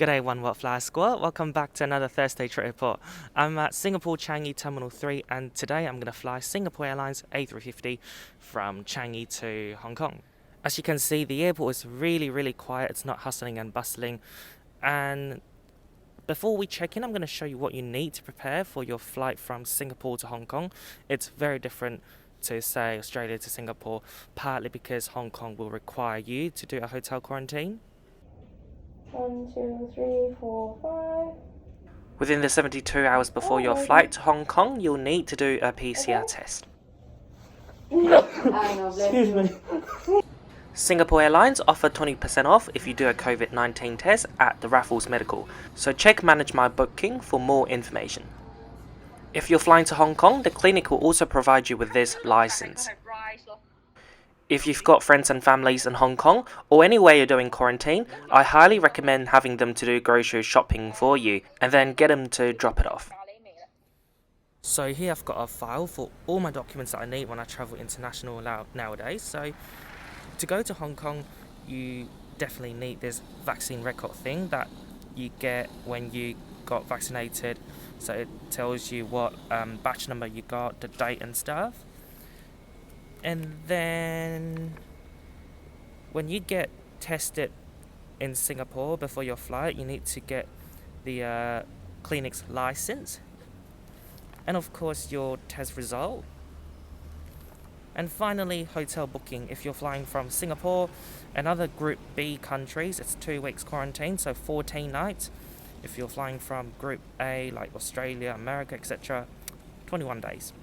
G'day OWFsquad, welcome back to another Thursday trip report. I'm at Singapore Changi Terminal 3 and today I'm going to fly Singapore Airlines A350 from Changi to Hong Kong. As you can see, the airport is really quiet, it's not hustling and bustling. And before we check in, I'm going to show you what you need to prepare for your flight from Singapore to Hong Kong. It's very different to say Australia to Singapore, partly because Hong Kong will require you to do a hotel quarantine. 1, 2, 3, 4, 5. Within the 72 hours before your flight to Hong Kong, you'll need to do a PCR test. Excuse me. Singapore Airlines offer 20% off if you do a COVID-19 test at the Raffles Medical, so check Manage My Booking for more information. If you're flying to Hong Kong, the clinic will also provide you with this license. If you've got friends and families in Hong Kong or anywhere you're doing quarantine, I highly recommend having them to do grocery shopping for you and then get them to drop it off. So here I've got a file for all my documents that I need when I travel international nowadays. So to go to Hong Kong, you definitely need this vaccine record thing that you get when you got vaccinated. So it tells you what batch number you got, the date and stuff. And then when you get tested in Singapore before your flight, you need to get the clinic's license and of course your test result. And finally, hotel booking. If you're flying from Singapore and other Group B countries, it's 2 weeks quarantine, so 14 nights. If you're flying from Group A like Australia, America, etc., 21 days.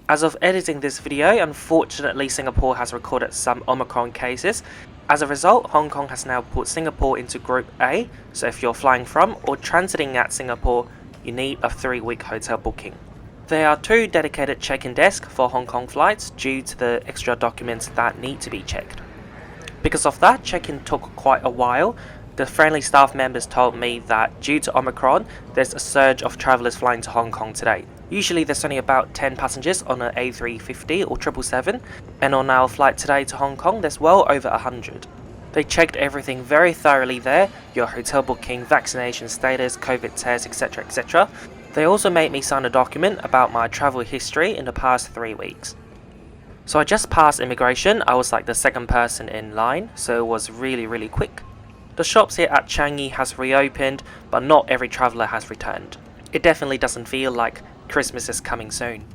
As of editing this video, unfortunately Singapore has recorded some Omicron cases. As a result, Hong Kong has now put Singapore into Group A, so if you're flying from or transiting at Singapore, you need a 3-week hotel booking. There are 2 dedicated check-in desks for Hong Kong flights due to the extra documents that need to be checked. Because of that, check-in took quite a while. The friendly staff members told me that due to Omicron, there's a surge of travellers flying to Hong Kong today. Usually there's only about 10 passengers on an A350 or 777, and on our flight today to Hong Kong there's well over 100. They checked everything very thoroughly there, your hotel booking, vaccination status, COVID test, etc. They also made me sign a document about my travel history in the past 3 weeks. So I just passed immigration. I was like the second person in line, so it was really quick. The shops here at Changi has reopened, but not every traveller has returned. It definitely doesn't feel like Christmas is coming soon.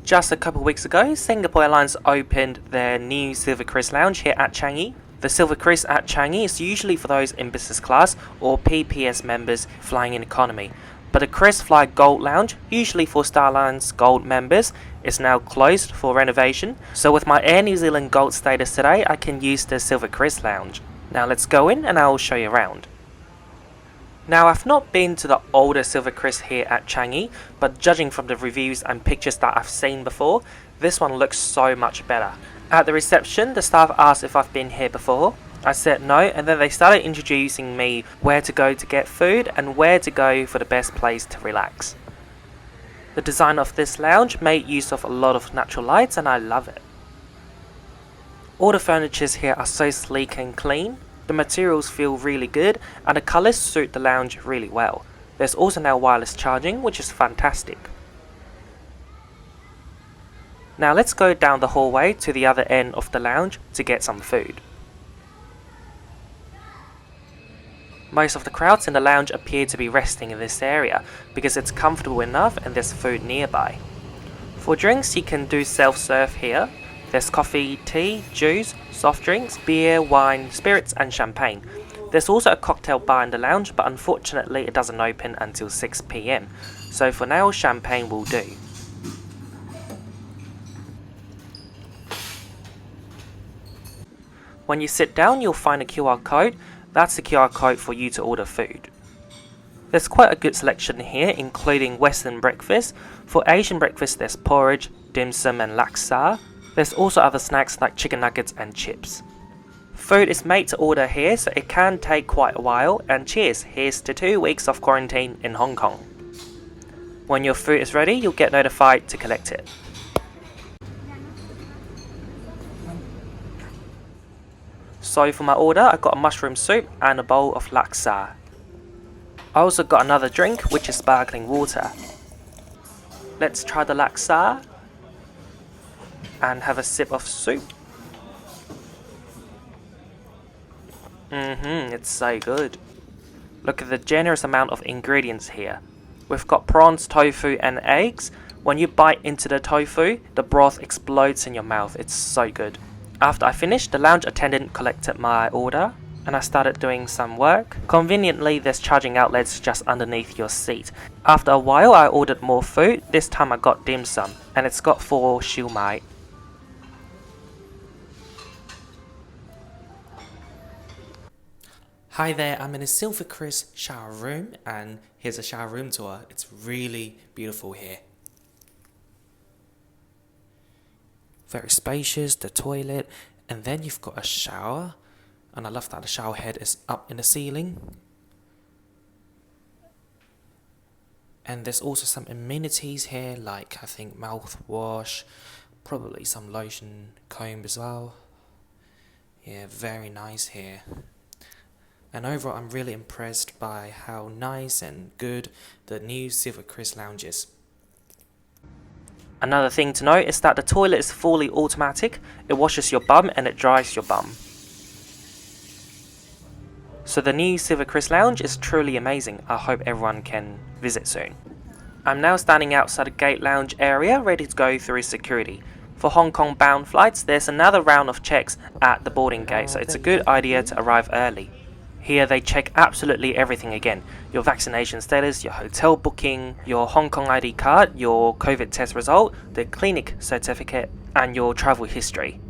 Just a couple weeks ago, Singapore Airlines opened their new SilverKris lounge here at Changi. The SilverKris at Changi is usually for those in business class or PPS members flying in economy. But the Kris Fly Gold lounge, usually for Starline's Gold members, is now closed for renovation. So with my Air New Zealand Gold status today, I can use the SilverKris lounge. Now let's go in and I'll show you around. Now I've not been to the older SilverKris here at Changi, but judging from the reviews and pictures that I've seen before, this one looks so much better. At the reception, the staff asked if I've been here before. I said no, and then they started introducing me where to go to get food and where to go for the best place to relax. The design of this lounge made use of a lot of natural lights and I love it. All the furnitures here are so sleek and clean. The materials feel really good and the colours suit the lounge really well. There's also now wireless charging, which is fantastic. Now let's go down the hallway to the other end of the lounge to get some food. Most of the crowds in the lounge appear to be resting in this area because it's comfortable enough and there's food nearby. For drinks, you can do self-serve here. There's coffee, tea, juice, soft drinks, beer, wine, spirits and champagne. There's also a cocktail bar in the lounge, but unfortunately it doesn't open until 6 PM. So for now, champagne will do. When you sit down, you'll find a QR code. That's the QR code for you to order food. There's quite a good selection here, including Western breakfast. For Asian breakfast, there's porridge, dim sum and laksa. There's also other snacks like chicken nuggets and chips. Food is made to order here, so it can take quite a while. And cheers, here's to 2 weeks of quarantine in Hong Kong. When your food is ready, you'll get notified to collect it. So for my order, I got a mushroom soup and a bowl of laksa. I also got another drink, which is sparkling water. Let's try the laksa and have a sip of soup. It's so good. Look at the generous amount of ingredients here. We've got prawns, tofu and eggs. When you bite into the tofu, the broth explodes in your mouth. It's so good. After I finished, the lounge attendant collected my order and I started doing some work. Conveniently, there's charging outlets just underneath your seat. After a while, I ordered more food. This time I got dim sum and it's got 4 siu mai. Hi there, I'm in a SilverKris shower room and here's a shower room tour. It's really beautiful here. Very spacious, the toilet, and then you've got a shower. And I love that the shower head is up in the ceiling. And there's also some amenities here, like I think mouthwash, probably some lotion, comb as well. Yeah, very nice here. And overall, I'm really impressed by how nice and good the new SilverKris lounge is. Another thing to note is that the toilet is fully automatic. It washes your bum and it dries your bum. So the new SilverKris lounge is truly amazing. I hope everyone can visit soon. I'm now standing outside the gate lounge area ready to go through security. For Hong Kong bound flights, there's another round of checks at the boarding gate, so it's a good idea to arrive early. Here they check absolutely everything again. Your vaccination status, your hotel booking, your Hong Kong ID card, your COVID test result, the clinic certificate and your travel history.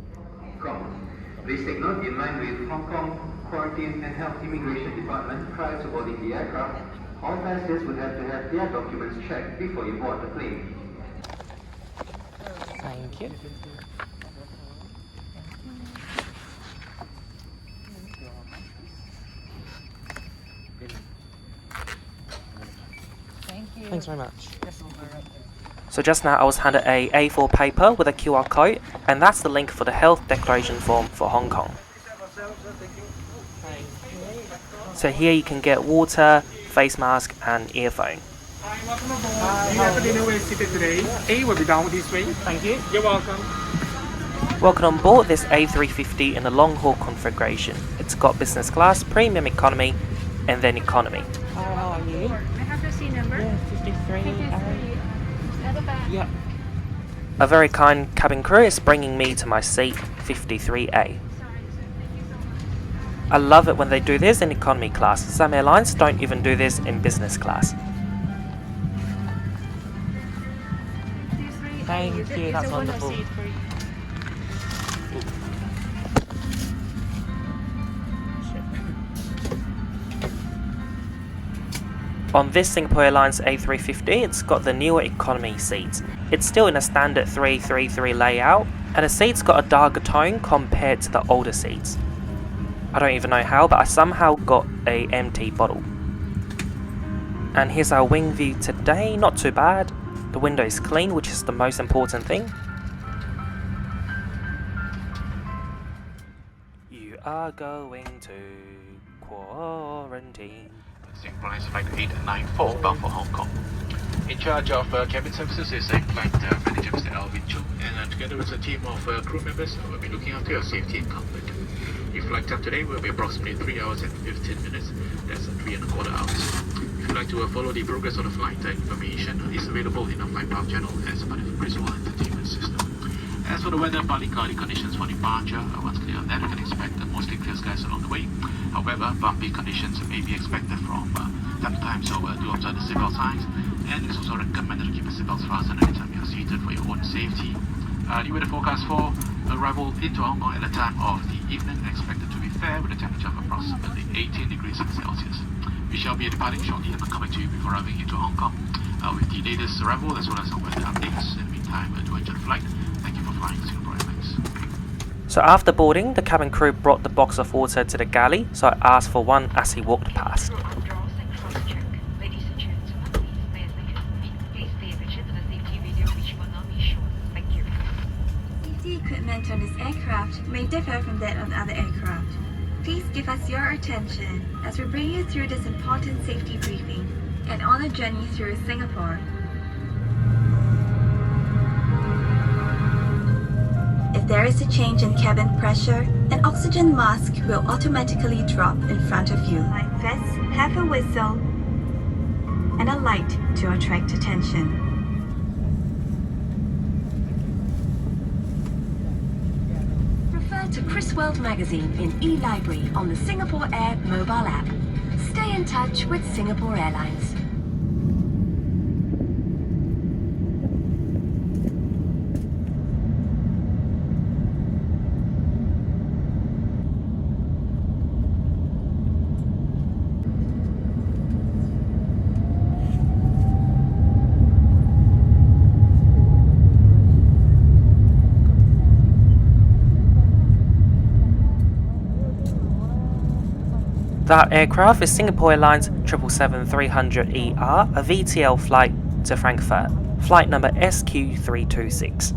Please take note, in line with Hong Kong Quarantine and Health Immigration Department prior to boarding the aircraft, all passengers will have to have their documents checked before you board the plane. Thank you. Thanks very much. So just now I was handed a A4 paper with a QR code, and that's the link for the health declaration form for Hong Kong. So here you can get water, face mask and earphone. Welcome aboard. You have a dinner with seated today. A will be down this way. Thank you. You're welcome. Welcome on board this A350 in the long haul configuration. It's got business class, premium economy and then economy. Hi, how are you? I have the seat number. Yeah, 53. 53. At the back. Yep. A very kind cabin crew is bringing me to my seat 53A. I love it when they do this in economy class. Some airlines don't even do this in business class. Thank you, that's wonderful. On this Singapore Airlines A350, it's got the newer economy seats. It's still in a standard 333 layout, and the seats got a darker tone compared to the older seats. I don't even know how, but I somehow got a empty bottle. And here's our wing view today, not too bad. The window is clean, which is the most important thing. You are going to quarantine. Singapore Airlines Flight 894 bound for Hong Kong. In charge of cabin services is Flight Manager Mr. Alvin Chung, and together with a team of crew members, we'll be looking after your safety and comfort. Your flight time today will be approximately 3 hours and 15 minutes. That's 3¼ hours. If you'd like to follow the progress of the flight, information is available in the flight path channel as part of the Visual Entertainment System. As for the weather, partly cloudy conditions for departure. Once clear on that, we can expect mostly clear skies along the way. However, bumpy conditions may be expected from time to time, so do observe the seatbelt signs. And it's also recommended to keep the seatbelts fastened anytime you are seated for your own safety. The weather forecast for arrival into Hong Kong at the time of the evening expected to be fair with a temperature of approximately 18 degrees Celsius. We shall be departing shortly and coming to you before arriving into Hong Kong with the latest arrival as well as some weather updates. In the meantime, do enjoy the flight. Thank you for flying Singapore Airlines. So after boarding, the cabin crew brought the box of water to the galley, so I asked for one as he walked past. Ladies and gentlemen, please pay attention to the safety video which will not be shown. Thank you. Safety equipment on this aircraft may differ from that of other aircraft. Please give us your attention as we bring you through this important safety briefing and on a journey through Singapore. If there is a change in cabin pressure, an oxygen mask will automatically drop in front of you. Life vests have a whistle and a light to attract attention. Refer to Chris World magazine in e-library on the Singapore Air mobile app. Stay in touch with Singapore Airlines. That aircraft is Singapore Airlines 777-300ER, a VTL flight to Frankfurt, flight number SQ326.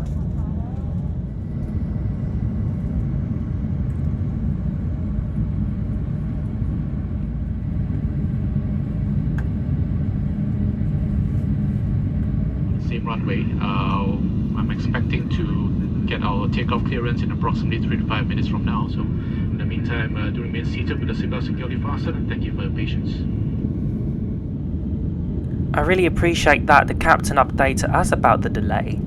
Same runway. I'm expecting to get our takeoff clearance in approximately 3 to 5 minutes from now. So in the meantime, do remain seated with the seatbelt securely fastened, and thank you for your patience. I really appreciate that the captain updated us about the delay.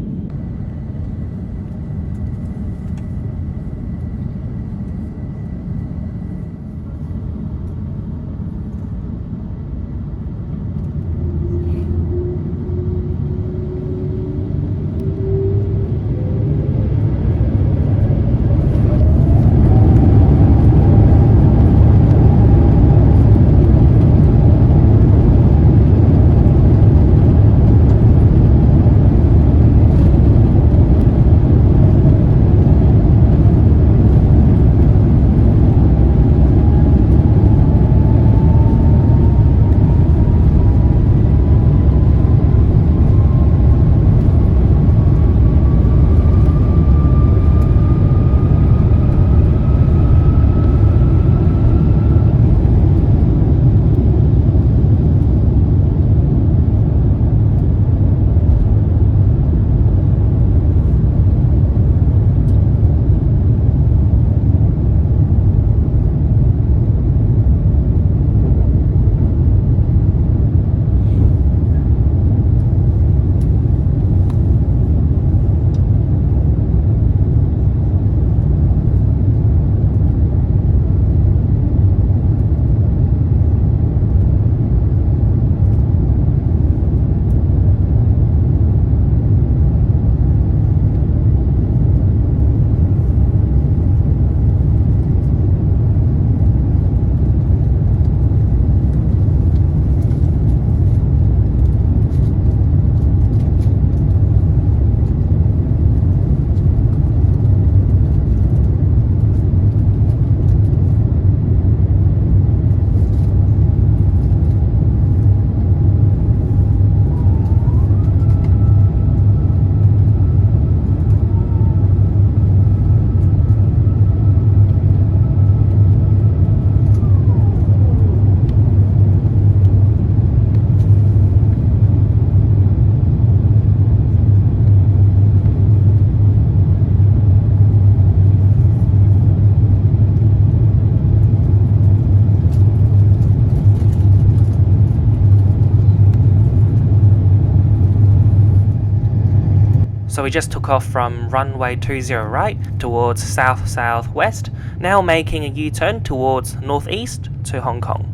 So we just took off from runway 20 right towards south-southwest, now making a U-turn towards northeast to Hong Kong.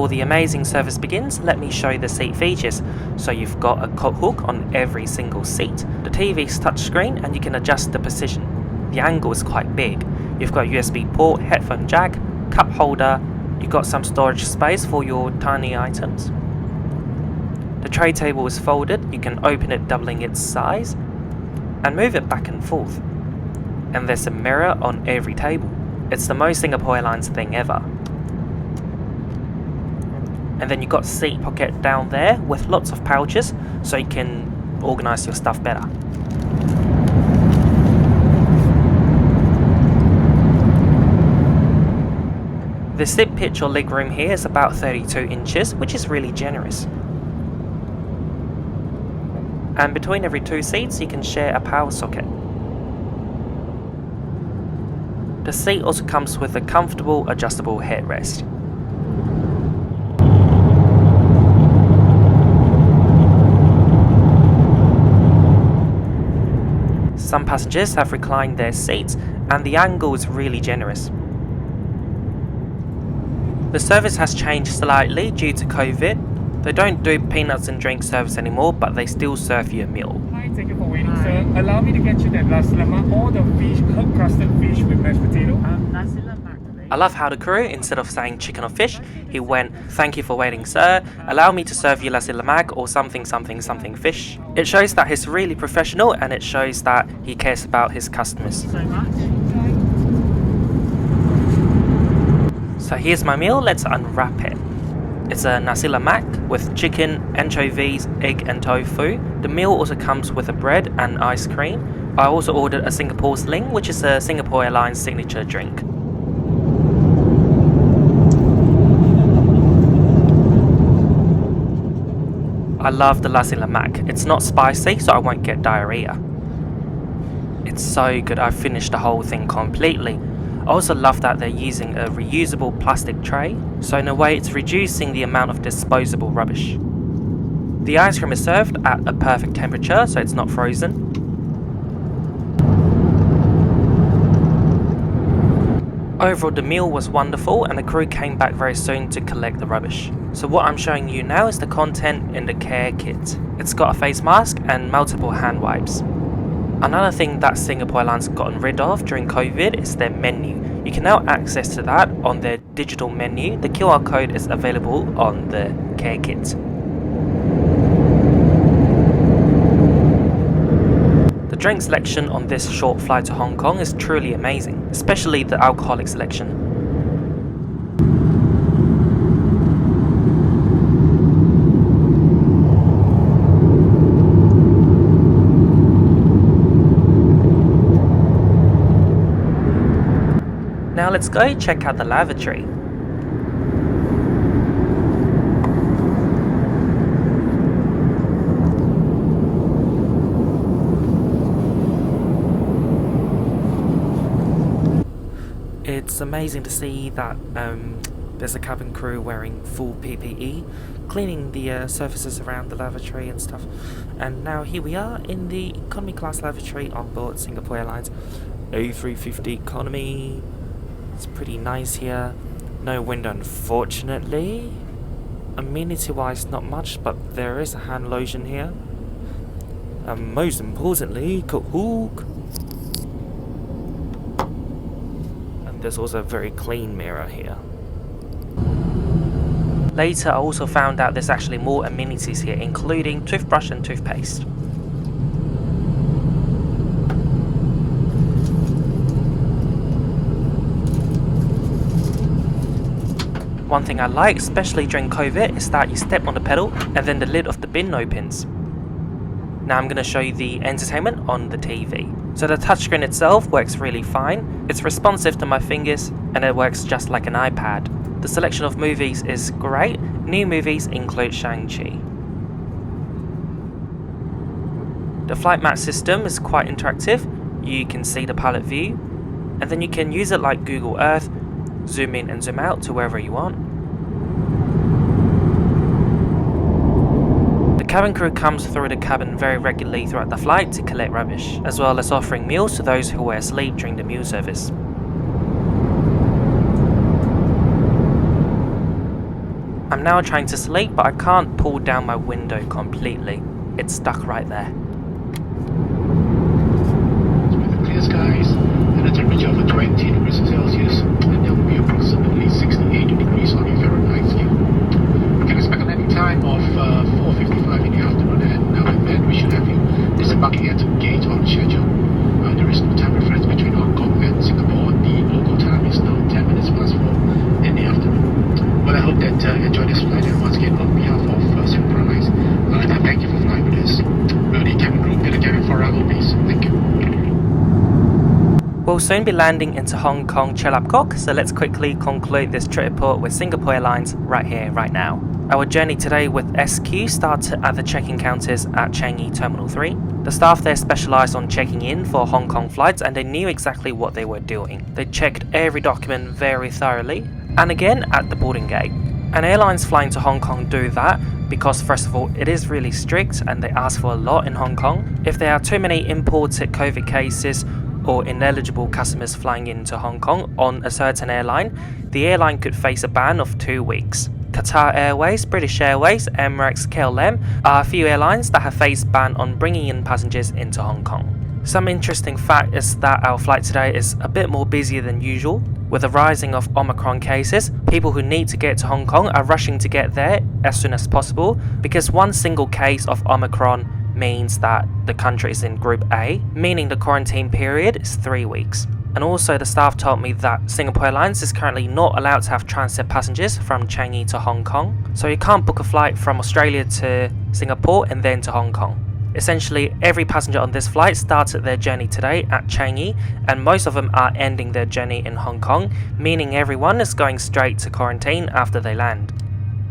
before the amazing service begins, let me show you the seat features. So you've got a coat hook on every single seat. The TV's touchscreen and you can adjust the position. The angle is quite big. You've got a USB port, headphone jack, cup holder. You've got some storage space for your tiny items. The tray table is folded. You can open it doubling its size and move it back and forth. And there's a mirror on every table. It's the most Singapore Airlines thing ever. And then you've got seat pocket down there with lots of pouches so you can organize your stuff better. The seat pitch or legroom here is about 32 inches, which is really generous. And between every two seats you can share a power socket. The seat also comes with a comfortable adjustable headrest. Some passengers have reclined their seats and the angle is really generous. The service has changed slightly due to COVID. They don't do peanuts and drink service anymore, but they still serve you a meal. Hi, thank you for waiting, sir. Allow me to get you that nasi lemak or the fish, herb crusted fish with mashed potato. Nasi lemak, please. I love how the crew, instead of saying chicken or fish, he went, "Thank you for waiting, sir. Allow me to serve you nasi lemak or something fish." It shows that he's really professional and it shows that he cares about his customers. So much. So here's my meal, let's unwrap it. It's a nasi lemak with chicken, anchovies, egg and tofu. The meal also comes with a bread and ice cream. I also ordered a Singapore Sling, which is a Singapore Airlines signature drink. I love the nasi lemak. It's not spicy, so I won't get diarrhea. It's so good, I finished the whole thing completely. I also love that they're using a reusable plastic tray, so in a way it's reducing the amount of disposable rubbish. The ice cream is served at a perfect temperature, so it's not frozen. Overall, the meal was wonderful and the crew came back very soon to collect the rubbish. So what I'm showing you now is the content in the care kit. It's got a face mask and multiple hand wipes. Another thing that Singapore Airlines gotten rid of during COVID is their menu. You can now access to that on their digital menu. The QR code is available on the care kit. The drink selection on this short flight to Hong Kong is truly amazing, especially the alcoholic selection. Now let's go check out the lavatory. It's amazing to see that there's a cabin crew wearing full PPE, cleaning the surfaces around the lavatory and stuff. And now here we are in the economy class lavatory on board Singapore Airlines A350 economy. It's pretty nice here. No window, unfortunately. Amenity wise, not much, but there is a hand lotion here. And most importantly, coat hook. And there's also a very clean mirror here. Later, I also found out there's actually more amenities here, including toothbrush and toothpaste. One thing I like, especially during COVID, is that you step on the pedal and then the lid of the bin opens. Now I'm going to show you the entertainment on the TV. So the touchscreen itself works really fine. It's responsive to my fingers and it works just like an iPad. The selection of movies is great. New movies include Shang-Chi. The flight map system is quite interactive. You can see the pilot view and then you can use it like Google Earth, zoom in and zoom out to wherever you want. The cabin crew comes through the cabin very regularly throughout the flight to collect rubbish, as well as offering meals to those who were asleep during the meal service. I'm now trying to sleep, but I can't pull down my window completely. It's stuck right there. With clear skies and a temperature of 20 degrees Celsius, and there will be approximately 68 degrees on the Fahrenheit scale. We can expect a landing time of 4:55 in the afternoon, and now and then we should have you disembarking at the gate on schedule. There is no time difference between Hong Kong and Singapore. The local time is now 10 minutes past 4 in the afternoon. Well, I hope that you enjoy this flight, and once again, on behalf of Singapore Airlines, I'd like to thank you for flying with us. The cabin crew and the cabin for arrival, please. Thank you. We'll soon be landing into Hong Kong Chelapkok, so let's quickly conclude this trip report with Singapore Airlines right here, right now. Our journey today with SQ started at the check-in counters at Changi Terminal 3. The staff there specialised on checking in for Hong Kong flights, and they knew exactly what they were doing. They checked every document very thoroughly, and again at the boarding gate. And airlines flying to Hong Kong do that because, first of all, it is really strict and they ask for a lot in Hong Kong. If there are too many imported COVID cases or ineligible customers flying into Hong Kong on a certain airline, the airline could face a ban of 2 weeks. Qatar Airways, British Airways, Emirates, KLM are a few airlines that have faced ban on bringing in passengers into Hong Kong. Some interesting fact is that our flight today is a bit more busier than usual. With the rising of Omicron cases, people who need to get to Hong Kong are rushing to get there as soon as possible, because one single case of Omicron means that the country is in Group A, meaning the quarantine period is 3 weeks. And also the staff told me that Singapore Airlines is currently not allowed to have transit passengers from Changi to Hong Kong, so you can't book a flight from Australia to Singapore and then to Hong Kong. Essentially, every passenger on this flight started their journey today at Changi, and most of them are ending their journey in Hong Kong, meaning everyone is going straight to quarantine after they land.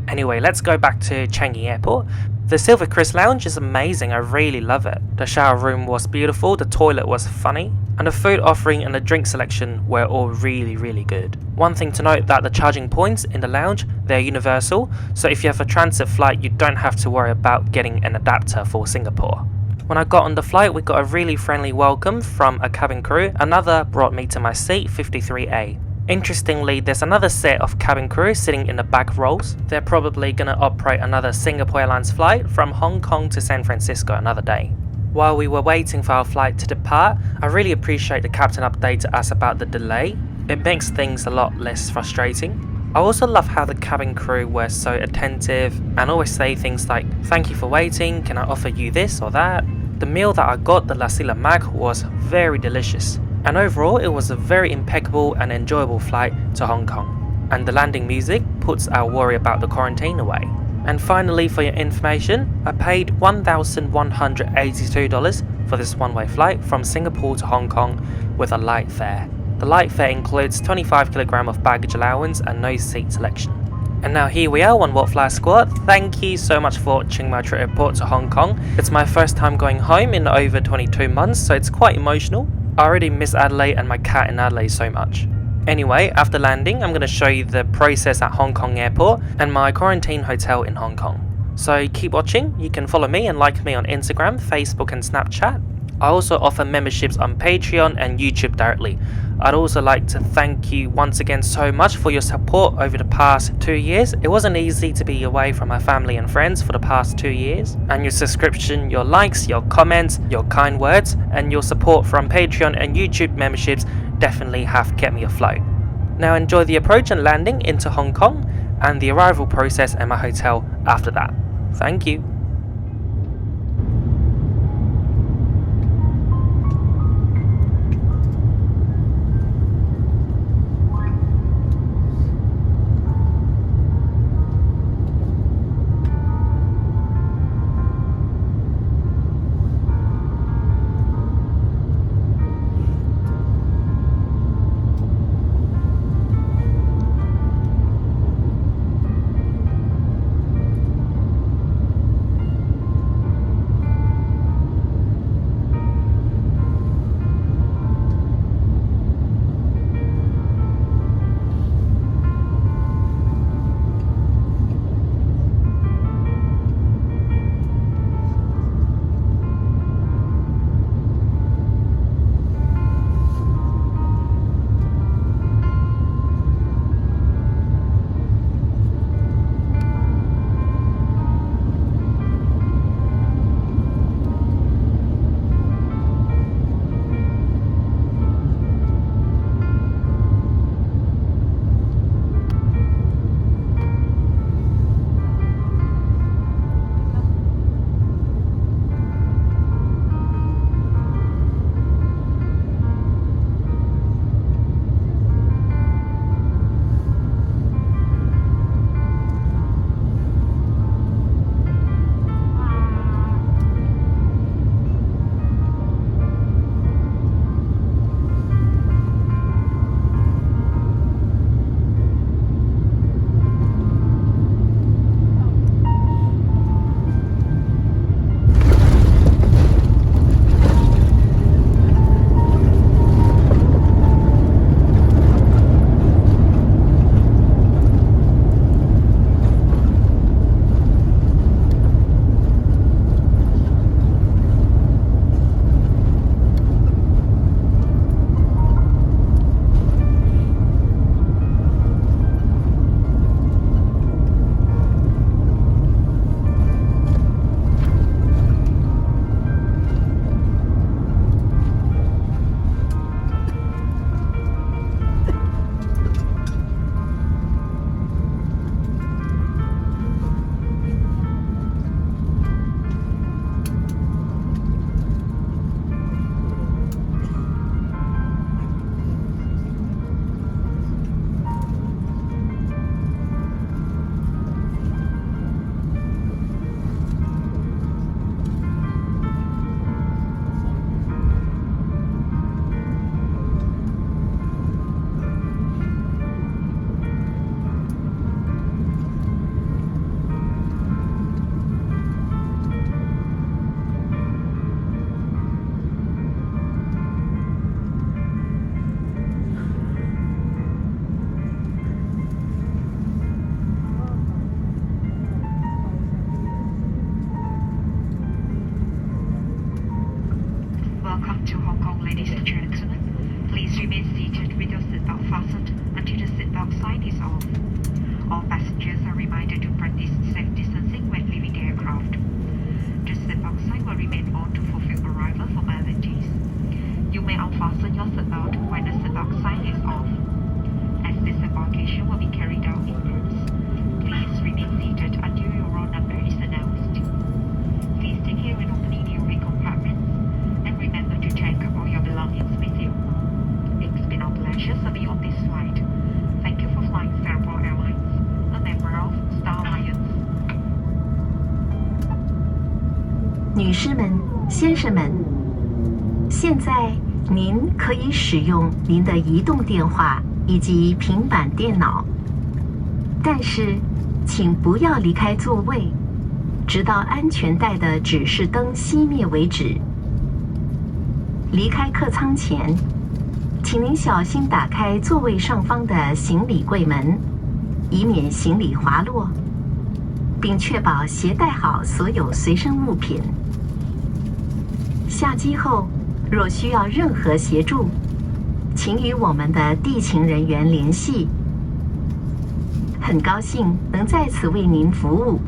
Anyway, let's go back to Changi Airport. The SilverKris lounge is amazing, I really love it. The shower room was beautiful, the toilet was funny, and the food offering and the drink selection were all really good. One thing to note that the charging points in the lounge, they're universal, so if you have a transit flight you don't have to worry about getting an adapter for Singapore. When I got on the flight, we got a really friendly welcome from a cabin crew. Another brought me to my seat, 53A. Interestingly, there's another set of cabin crew sitting in the back rows. They're probably gonna operate another Singapore Airlines flight from Hong Kong to San Francisco another day. While we were waiting for our flight to depart, I really appreciate the captain updated us about the delay. It makes things a lot less frustrating. I also love how the cabin crew were so attentive and always say things like, "Thank you for waiting, can I offer you this or that?" The meal that I got, the nasi lemak, was very delicious. And overall, it was a very impeccable and enjoyable flight to Hong Kong. And the landing music puts our worry about the quarantine away. And finally, for your information, I paid $1,182 for this one-way flight from Singapore to Hong Kong with a light fare. The light fare includes 25 kg of baggage allowance and no seat selection. And now here we are on WSSquad. Thank you so much for watching my trip report to Hong Kong. It's my first time going home in over 22 months, so it's quite emotional. I already miss Adelaide and my cat in Adelaide so much. Anyway, after landing, I'm going to show you the process at Hong Kong Airport and my quarantine hotel in Hong Kong. So keep watching. You can follow me and like me on Instagram, Facebook and Snapchat. I also offer memberships on Patreon and YouTube directly. I'd also like to thank you once again so much for your support over the past 2 years. It wasn't easy to be away from my family and friends for the past 2 years. And your subscription, your likes, your comments, your kind words, and your support from Patreon and YouTube memberships definitely have kept me afloat. Now enjoy the approach and landing into Hong Kong and the arrival process at my hotel after that. Thank you. to Hong Kong, ladies and gentlemen. Please remain seated with your seatbelt fastened until the seatbelt sign is off. All passengers are reminded to practice safe distancing when leaving the aircraft. The seatbelt sign will remain on to fulfill arrival formalities. You may unfasten your seatbelt when the seatbelt sign is off. As disembarkation will be carried out in groups, please remain seated until your roll number is announced. Please take care when opening your overhead compartments and remember to take all your belongings with you. It's been our pleasure serving you on this flight. Thank you for flying Singapore Airlines, a member of Star Alliance. 女士们、先生们，现在您可以使用您的移动电话以及平板电脑，但是请不要离开座位，直到安全带的指示灯熄灭为止。离开客舱前，请您小心打开座位上方的行李柜门，以免行李滑落，并确保携带好所有随身物品。下机后，若需要任何协助，请与我们的地勤人员联系。很高兴能在此为您服务，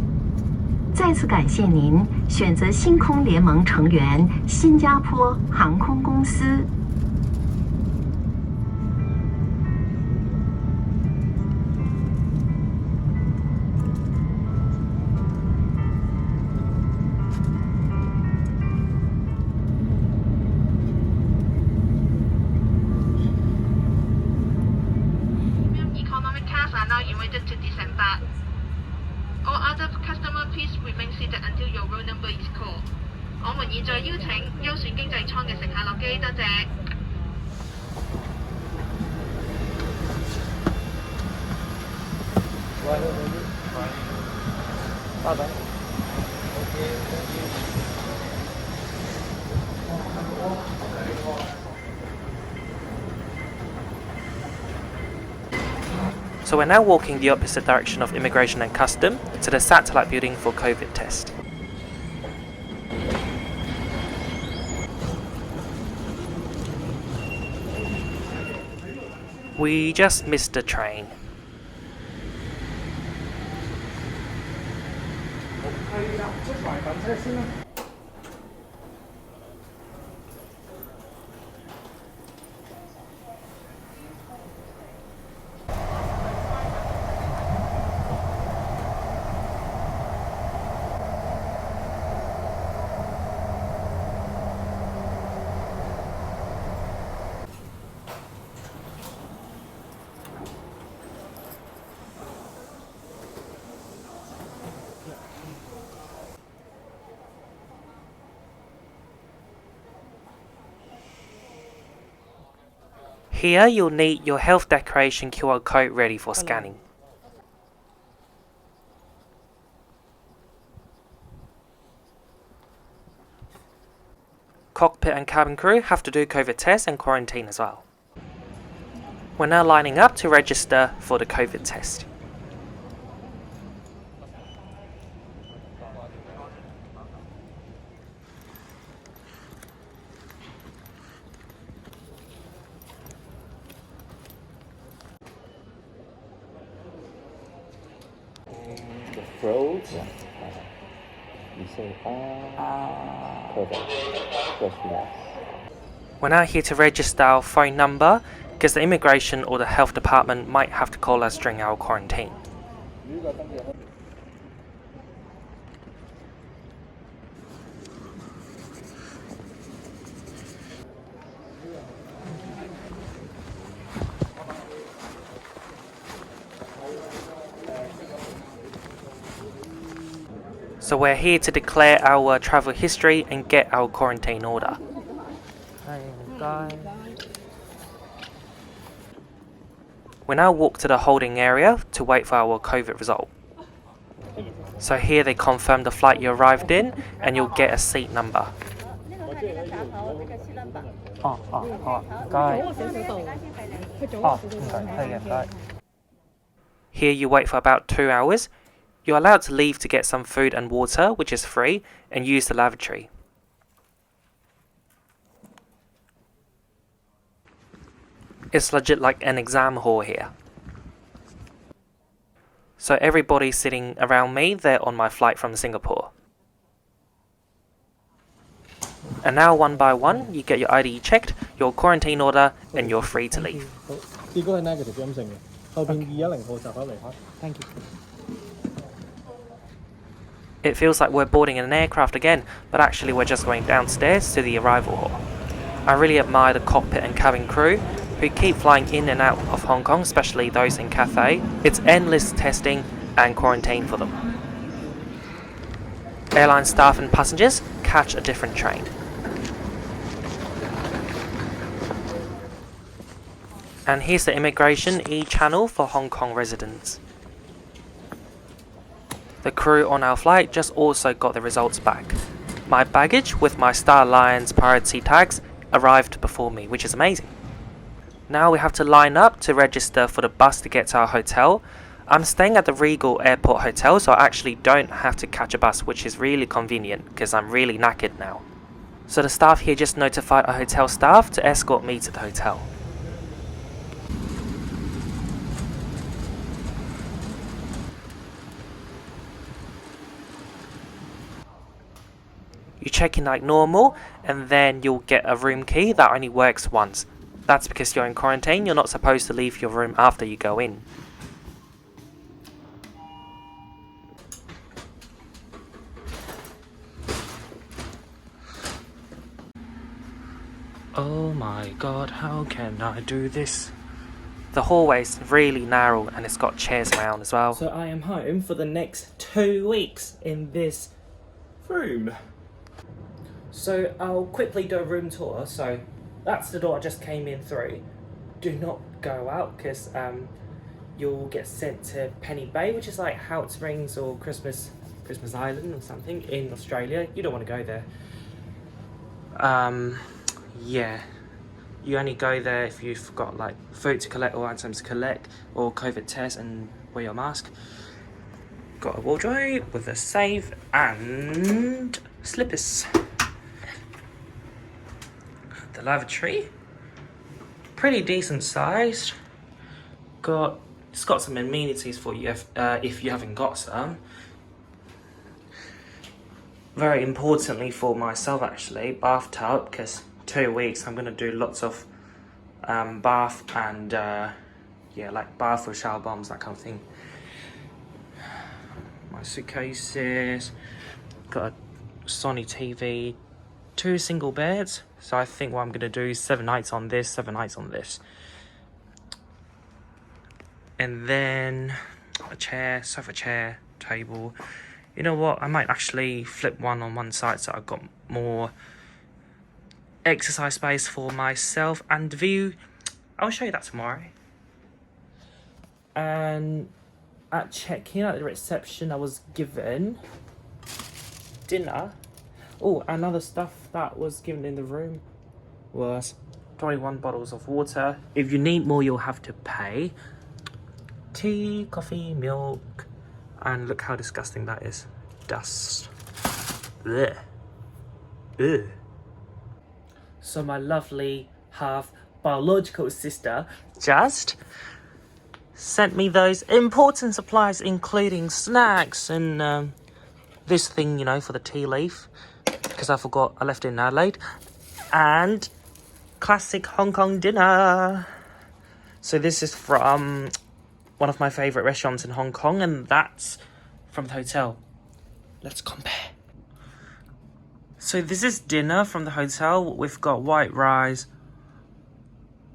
再次感谢您选择星空联盟成员新加坡航空公司。Economic class are now invited to disembark. All other customer please remain seated until your roll number is called. 我們現在邀請優選經濟艙嘅乘客落機，多謝。拜拜。So we're now walking the opposite direction of Immigration and Custom to the satellite building for COVID test. We just missed the train. Here you'll need your health declaration QR code ready for scanning. Cockpit and cabin crew have to do COVID tests and quarantine as well. We're now lining up to register for the COVID test. The throat. You say perfect. Just relax. We're now here to register our phone number because the immigration or the health department might have to call us during our quarantine. So we're here to declare our travel history and get our quarantine order. We now walk to the holding area to wait for our COVID result. So here they confirm the flight you arrived in and you'll get a seat number. Here you wait for about 2 hours. You're allowed to leave to get some food and water, which is free, and use the lavatory. It's legit like an exam hall here. So everybody's sitting around me, they're on my flight from Singapore. And now one by one, you get your ID checked, your quarantine order, and you're free to leave. 結果係 negative 陰性嘅，後邊210號閘口離開。Thank you. It feels like we're boarding an aircraft again, but actually we're just going downstairs to the arrival hall. I really admire the cockpit and cabin crew, who keep flying in and out of Hong Kong, especially those in Cathay. It's endless testing and quarantine for them. Airline staff and passengers catch a different train. And here's the immigration e-channel for Hong Kong residents. The crew on our flight just also got the results back. My baggage with my Star Alliance priority tags arrived before me, which is amazing. Now we have to line up to register for the bus to get to our hotel. I'm staying at the Regal Airport Hotel, so I actually don't have to catch a bus, which is really convenient because I'm really knackered now. So the staff here just notified our hotel staff to escort me to the hotel. You check in like normal, and then you'll get a room key that only works once. That's because you're in quarantine, you're not supposed to leave your room after you go in. Oh my god, how can I do this? The hallway's really narrow and it's got chairs around as well. So I am home for the next 2 weeks in this room. So I'll quickly do a room tour. So that's the door I just came in through. Do not go out because you'll get sent to Penny Bay, which is like Hot Springs or Christmas Island or something in Australia. You don't want to go there. Yeah. You only go there if you've got like food to collect or items to collect or COVID test and wear your mask. Got a wardrobe with a safe and slippers. The lavatory, pretty decent sized. It's got some amenities for you if you haven't got some. Very importantly for myself actually, bathtub, because 2 weeks I'm gonna do lots of bath and yeah, like bath with shower bombs, that kind of thing. My suitcases, got a Sony TV, 2 single beds. So I think what I'm gonna do is 7 nights on this, 7 nights on this. And then a chair, sofa chair, table. You know what, I might actually flip one on one side so I've got more exercise space for myself and view. I'll show you that tomorrow. And at check-in at the reception I was given dinner. Oh, another stuff that was given in the room was 21 bottles of water. If you need more, you'll have to pay. Tea, coffee, milk, and look how disgusting that is. Dust. Ugh. Ugh. So my lovely half biological sister just sent me those important supplies, including snacks and this thing, you know, for the tea leaf, because I forgot I left it in Adelaide, and classic Hong Kong dinner. So this is from one of my favourite restaurants in Hong Kong, and that's from the hotel. Let's compare. So this is dinner from the hotel. We've got white rice,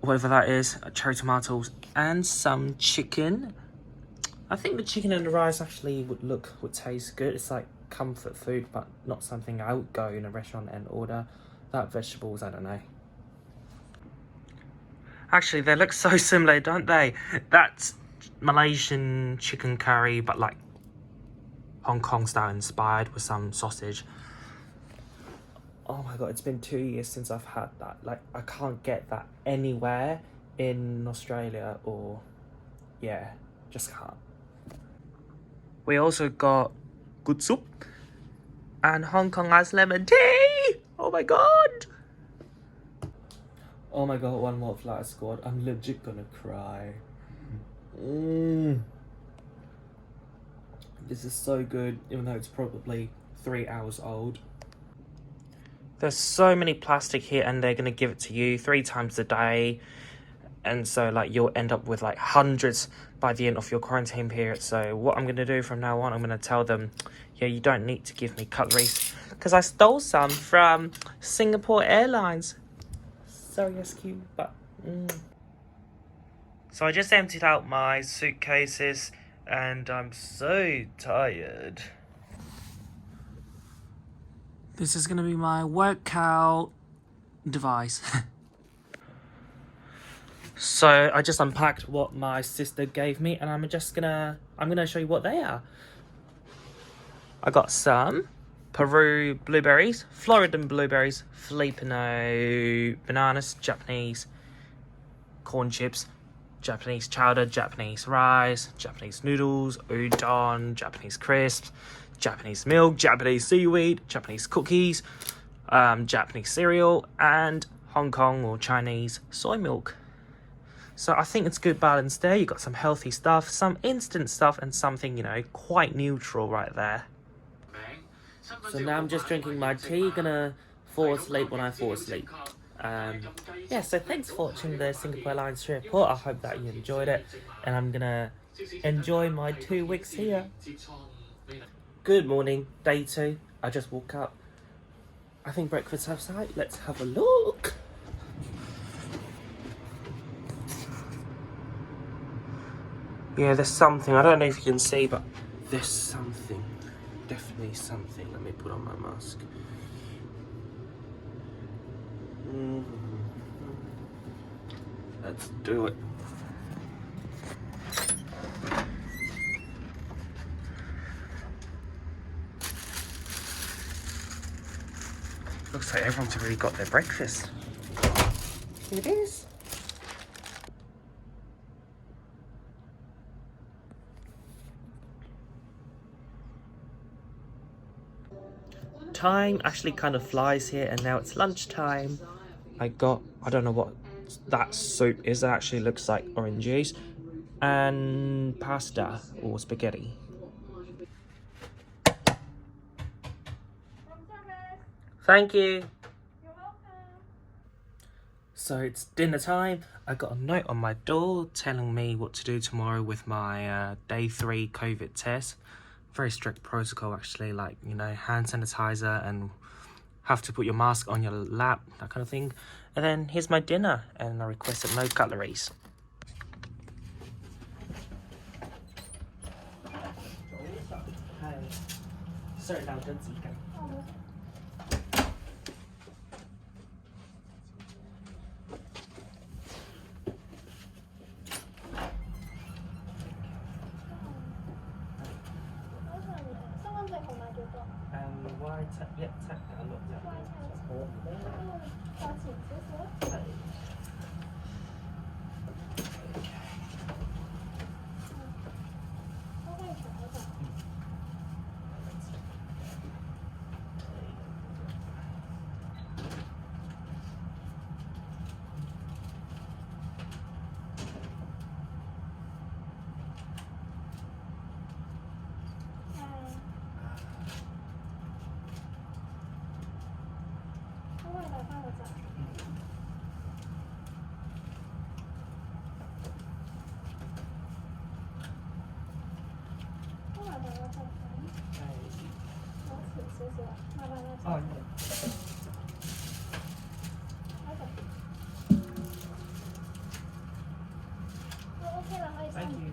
whatever that is, cherry tomatoes, and some chicken. I think the chicken and the rice actually would taste good. It's like comfort food, but not something I would go in a restaurant and order. That vegetables, I don't know. Actually, they look so similar, don't they? That's Malaysian chicken curry, but like Hong Kong style inspired with some sausage. Oh my god, it's been 2 years since I've had that. Like, I can't get that anywhere in Australia or... yeah, just can't. We also got good soup and Hong Kong ice lemon tea. Oh my god. Oh my god, one more flight squad. I'm legit gonna cry. This is so good, even though it's probably 3 hours old. There's so many plastic here, and they're gonna give it to you 3 times a day. And so like you'll end up with like hundreds by the end of your quarantine period. So what I'm gonna do from now on, I'm gonna tell them, yeah, you don't need to give me cutleries because I stole some from Singapore Airlines. Sorry, SQ, but So I just emptied out my suitcases and I'm so tired. This is gonna be my workout device. So I just unpacked what my sister gave me, and I'm gonna show you what they are. I got some Peru blueberries, Floridan blueberries, Filipino bananas, Japanese corn chips, Japanese chowder, Japanese rice, Japanese noodles, udon, Japanese crisps, Japanese milk, Japanese seaweed, Japanese cookies, Japanese cereal, and Hong Kong or Chinese soy milk. So I think it's good balance there. You got some healthy stuff, some instant stuff, and something, you know, quite neutral right there. So now I'm just drinking my tea, gonna fall asleep when I fall asleep. Yeah, so thanks for watching the Singapore Airlines report. I hope that you enjoyed it, and I'm gonna enjoy my 2 weeks here. Good morning, day 2. I just woke up. I think breakfast outside. Let's have a look. Yeah, there's something. I don't know if you can see, but there's something. Definitely something. Let me put on my mask. Let's do it. Looks like everyone's already got their breakfast. It is. Time actually kind of flies here, and now it's lunchtime. I don't know what that soup is. It actually looks like orange juice and pasta or spaghetti. Thank you. You're welcome. So it's dinner time. I got a note on my door telling me what to do tomorrow with my day 3 COVID test. Very strict protocol actually, like, you know, hand sanitizer and have to put your mask on your lap, that kind of thing. And then here's my dinner, and I requested no cutleries. Sorry, now don't see you. Thank you.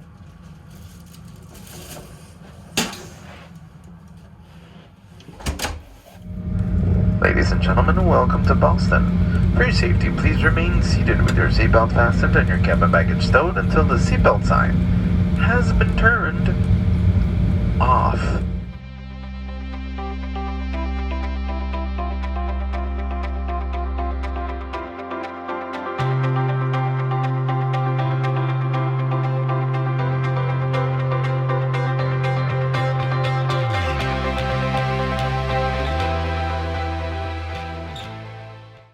Ladies and gentlemen, welcome to Boston. For your safety, please remain seated with your seatbelt fastened and your cabin baggage stowed until the seatbelt sign has been turned off.